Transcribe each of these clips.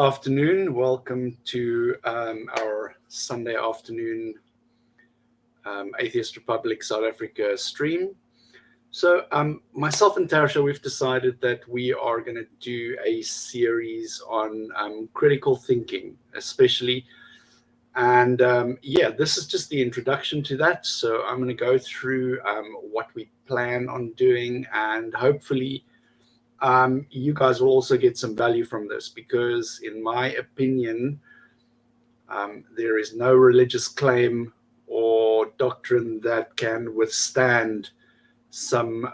afternoon. Welcome to our Sunday afternoon Atheist Republic South Africa stream. So myself and Tarsha, we've decided that we are going to do a series on critical thinking, especially. And this is just the introduction to that. So I'm going to go through what we plan on doing, and hopefully you guys will also get some value from this, because in my opinion, there is no religious claim or doctrine that can withstand some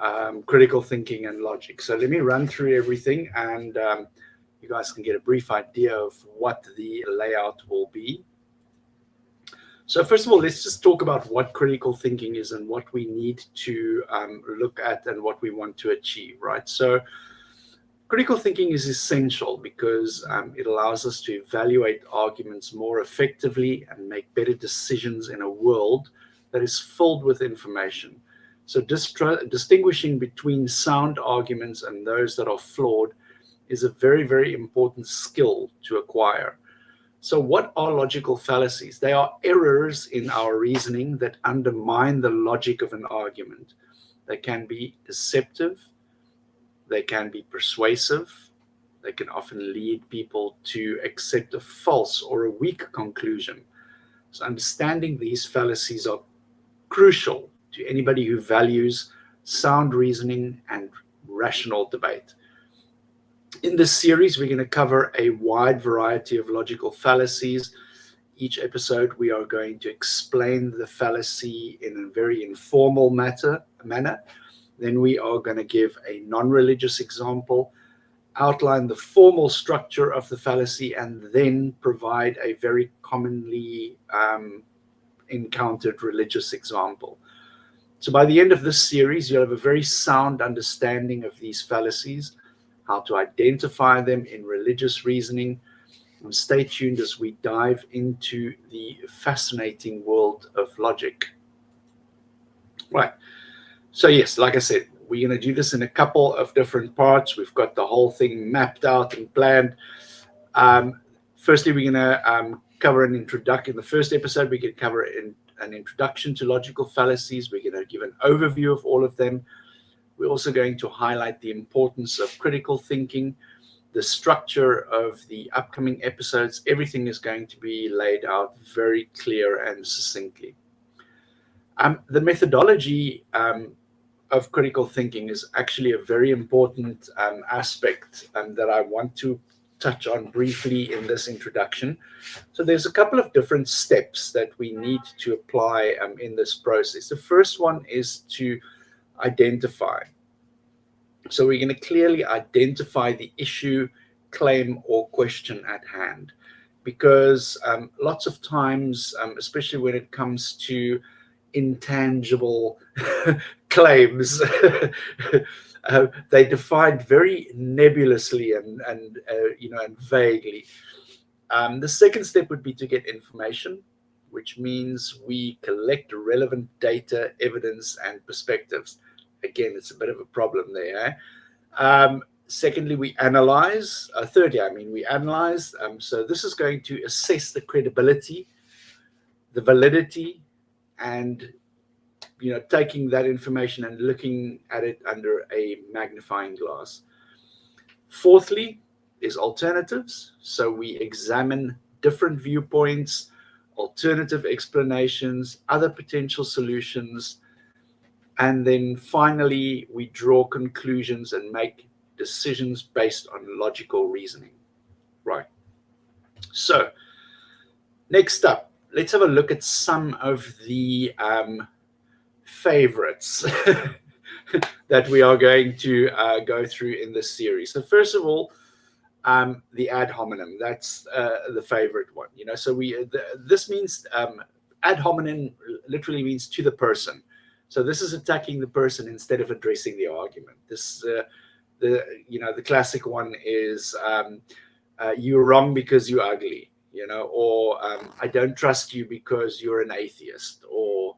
critical thinking and logic. So let me run through everything, and you guys can get a brief idea of what the layout will be. So first of all, let's just talk about what critical thinking is and what we need to look at and what we want to achieve, right? So critical thinking is essential because it allows us to evaluate arguments more effectively and make better decisions in a world that is filled with information. So distinguishing between sound arguments and those that are flawed is a very, very important skill to acquire. So what are logical fallacies? They are errors in our reasoning that undermine the logic of an argument. They can be deceptive. They can be persuasive. They can often lead people to accept a false or a weak conclusion. So understanding these fallacies are crucial to anybody who values sound reasoning and rational debate. In this series, we're going to cover a wide variety of logical fallacies. Each episode, we are going to explain the fallacy in a very informal manner. Then we are going to give a non-religious example, outline the formal structure of the fallacy, and then provide a very commonly encountered religious example. So by the end of this series, you'll have a very sound understanding of these fallacies, how to identify them in religious reasoning. And stay tuned as we dive into the fascinating world of logic. Right. So yes, like I said, we're going to do this in a couple of different parts. We've got the whole thing mapped out and planned. Firstly, we're going to cover an introduction. In the first episode, we're going to cover an introduction to logical fallacies. We're going to give an overview of all of them. We're also going to highlight the importance of critical thinking, the structure of the upcoming episodes. Everything is going to be laid out very clear and succinctly. The methodology of critical thinking is actually a very important aspect that I want to touch on briefly in this introduction. So there's a couple of different steps that we need to apply in this process. The first one is to identify. So we're going to clearly identify the issue, claim, or question at hand, because lots of times, especially when it comes to intangible claims, they defined very nebulously and vaguely. The second step would be to get information, which means we collect relevant data, evidence, and perspectives. Again, it's a bit of a problem there. Secondly, we analyze. Thirdly, we analyze. So this is going to assess the credibility, the validity, and taking that information and looking at it under a magnifying glass. Fourthly is alternatives. So we examine different viewpoints, alternative explanations, other potential solutions. And then finally, we draw conclusions and make decisions based on logical reasoning. Right. So next up, let's have a look at some of the favorites that we are going to go through in this series. So first of all, the ad hominem. That's the favorite one. So this means ad hominem literally means to the person. So this is attacking the person instead of addressing the argument. This, the classic one is you're wrong because you're ugly, or I don't trust you because you're an atheist, or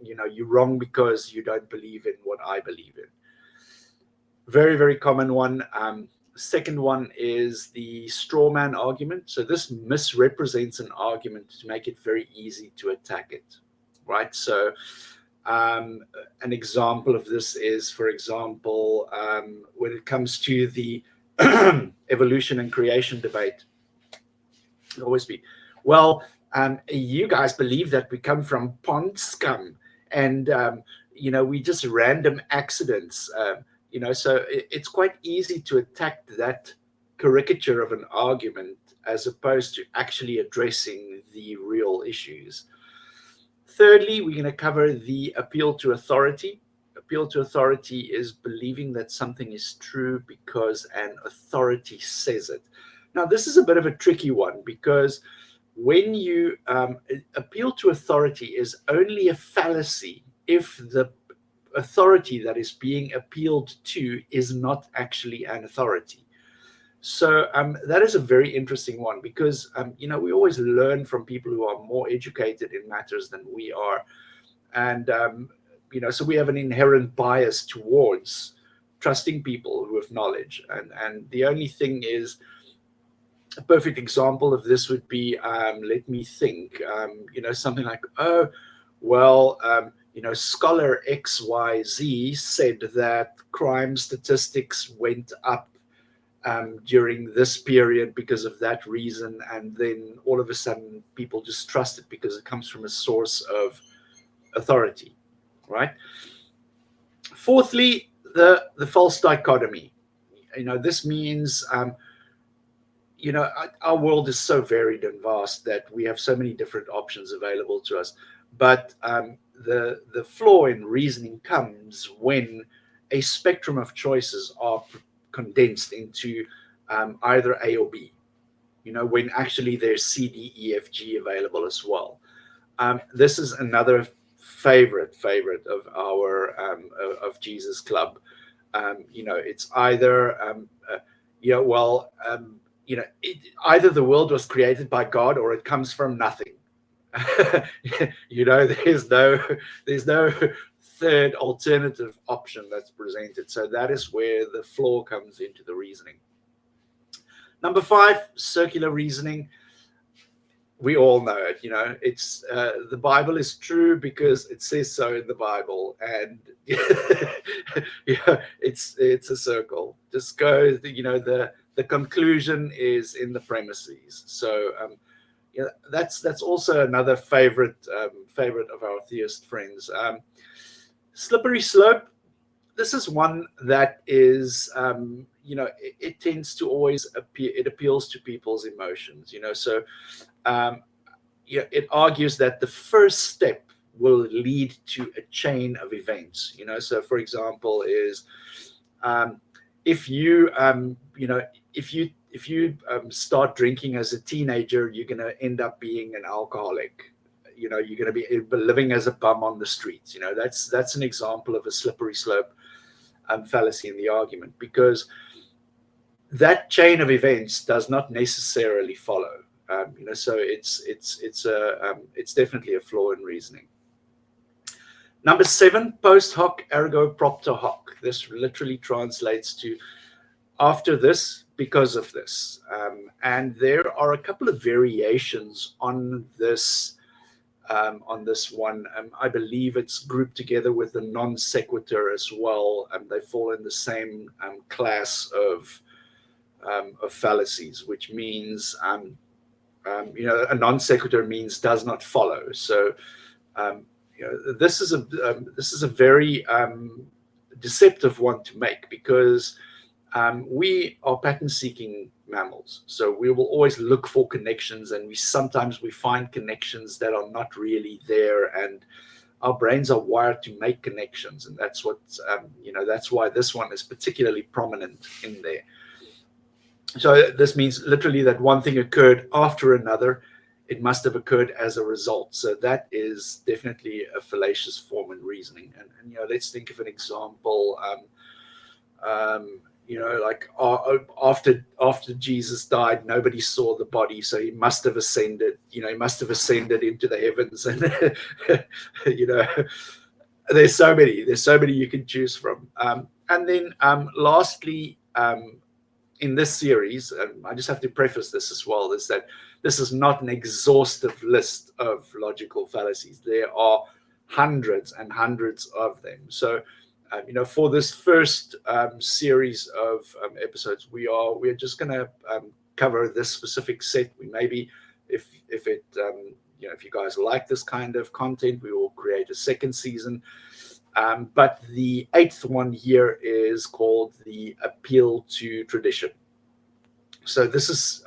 you're wrong because you don't believe in what I believe in. Very, very common one. Second one is the straw man argument. So this misrepresents an argument to make it very easy to attack it, right? So an example of this is, for example, when it comes to the evolution and creation debate, it'll always be, well, you guys believe that we come from pond scum and, we just random accidents. So it's quite easy to attack that caricature of an argument as opposed to actually addressing the real issues. Thirdly, we're going to cover the appeal to authority. Appeal to authority is believing that something is true because an authority says it. Now, this is a bit of a tricky one because when you appeal to authority is only a fallacy if the authority that is being appealed to is not actually an authority. So that is a very interesting one because, we always learn from people who are more educated in matters than we are. And, so we have an inherent bias towards trusting people who have knowledge. And the only thing is, a perfect example of this would be, let me think, something like, scholar XYZ said that crime statistics went up during this period because of that reason, and then all of a sudden people just trust it because it comes from a source of authority, right? Fourthly, the false dichotomy. This means our world is so varied and vast that we have so many different options available to us, but the flaw in reasoning comes when a spectrum of choices are condensed into either A or B, when actually there's C, D, E, F, G available as well. This is another favorite of our of Jesus Club. It's either either the world was created by God or it comes from nothing. There's no third alternative option that's presented. So that is where the flaw comes into the reasoning. Number 5, circular reasoning. We all know it. It's the Bible is true because it says so in the Bible, and it's a circle. Just go. The conclusion is in the premises. So that's also another favorite of our theist friends. Slippery slope. This is one that is, it tends to always appear. It appeals to people's emotions. So it argues that the first step will lead to a chain of events. So for example, is if you start drinking as a teenager, you're going to end up being an alcoholic. You're going to be living as a bum on the streets. That's an example of a slippery slope fallacy in the argument, because that chain of events does not necessarily follow. So it's definitely a flaw in reasoning. Number 7, post hoc ergo propter hoc. This literally translates to after this, because of this. And there are a couple of variations on this one. I believe it's grouped together with the non sequitur as well. They fall in the same class of fallacies, which means a non sequitur means does not follow. So this is a very deceptive one to make, because we are pattern-seeking mammals, so we will always look for connections, and sometimes we find connections that are not really there, and our brains are wired to make connections, and that's what that's why this one is particularly prominent in there. So this means literally that one thing occurred after another. It must have occurred as a result. So that is definitely a fallacious form in reasoning. And let's think of an example. Like after Jesus died, nobody saw the body, so he must have ascended. He must have ascended into the heavens, and there's so many you can choose from. And then lastly, in this series, I just have to preface this as well, is that this is not an exhaustive list of logical fallacies. There are hundreds and hundreds of them. So, for this first series of episodes, we're just going to cover this specific set. We maybe, if you guys like this kind of content, we will create a second season. But the 8th one here is called the appeal to tradition. So this is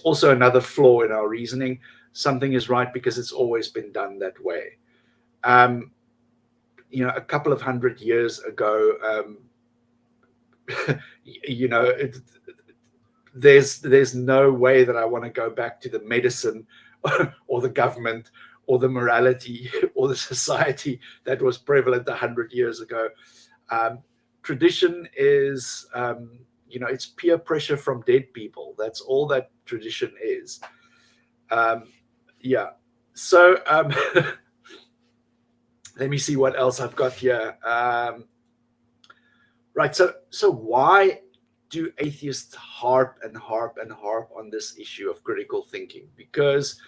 also another flaw in our reasoning. Something is right because it's always been done that way. A couple of hundred years ago, there's no way that I want to go back to the medicine or the government or the morality or the society that was prevalent 100 years ago. Tradition is, it's peer pressure from dead people. That's all that tradition is. So let me see what else I've got here. Right. So why do atheists harp and harp and harp on this issue of critical thinking? Because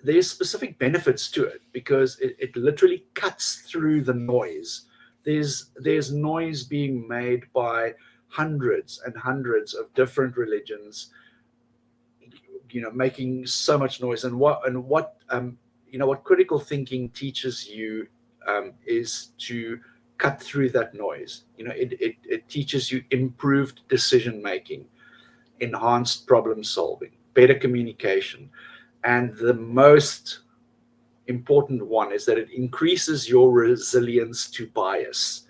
there's specific benefits to it, because it literally cuts through the noise. There's noise being made by hundreds and hundreds of different religions, making so much noise. And what critical thinking teaches you is to cut through that noise. It teaches you improved decision making, enhanced problem solving, better communication. And the most important one is that it increases your resilience to bias.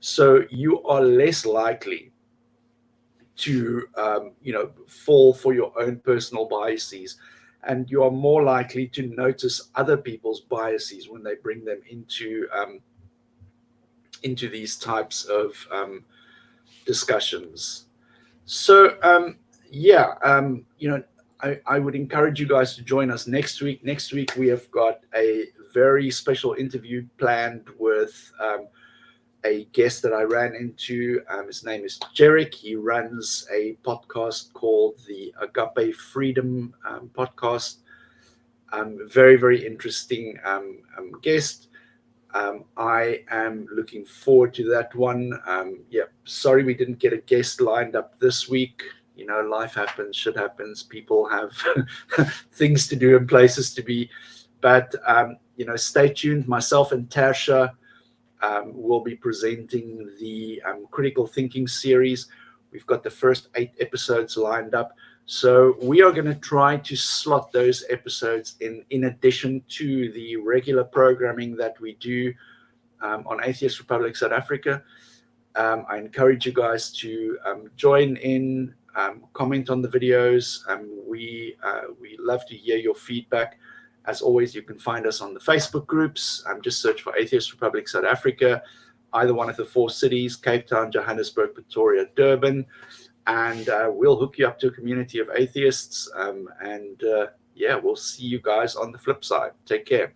So you are less likely to, fall for your own personal biases, and you are more likely to notice other people's biases when they bring them into these types of discussions. So, I would encourage you guys to join us next week. Next week, we have got a very special interview planned with a guest that I ran into. His name is Jarek. He runs a podcast called the Agape Freedom podcast. Very, very interesting guest. I am looking forward to that one. Sorry we didn't get a guest lined up this week. Life happens, shit happens. People have things to do and places to be. But, stay tuned. Myself and Tasha will be presenting the critical thinking series. We've got the first 8 episodes lined up. So we are going to try to slot those episodes in addition to the regular programming that we do on Atheist Republic South Africa. I encourage you guys to join in, comment on the videos. We love to hear your feedback. As always, you can find us on the Facebook groups. Just search for Atheist Republic South Africa, either one of the 4 cities, Cape Town, Johannesburg, Pretoria, Durban. And we'll hook you up to a community of atheists. We'll see you guys on the flip side. Take care.